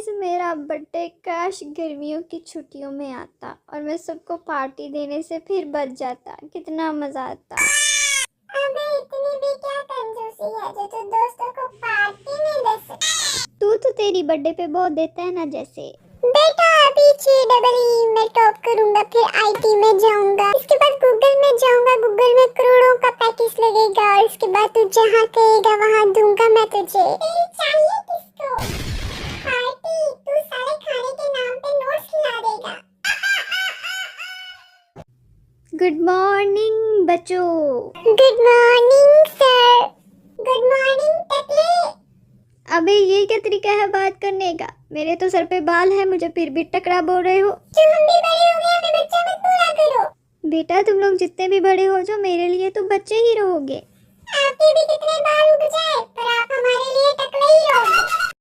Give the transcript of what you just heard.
Guys मेरा birthday काश गर्मियों की छुट्टियों में आता और मैं सबको पार्टी देने से फिर बच जाता, कितना मजा आता। अबे इतनी भी क्या कंजूसी है जो तू दोस्तों को पार्टी नहीं दे सकता। तू तो तेरी बर्थडे पे बहुत देता है ना जैसे। बेटा अभी JEE मैं टॉप करूंगा, फिर IT में जाऊंगा, इसके बाद गूगल में जाऊंगा, गूगल में करोड़ों का पैकेज लगेगा और इसके बाद तू जहाँ कहेगा वहाँ दूंगा मैं तुझे। चाहिए किसको पार्टी? तू साले खाने के नाम पे नोट्स ला देगा। गुड मॉर्निंग बच्चों। Good morning sir. Good morning टकले। अबे ये क्या तरीका है बात करने का? मेरे तो सर पे बाल है, मुझे फिर भी टकरा बोल रहे हो। जो हम भी बड़े हो गए, हमें बच्चा मत बोला करो। बेटा तुम लोग जितने भी बड़े हो जो मेरे लिए तो बच्चे ही रहोगे। आपके भी कितने बाल उग जाए पर आप हमारे लिए टकले ही रहोगे।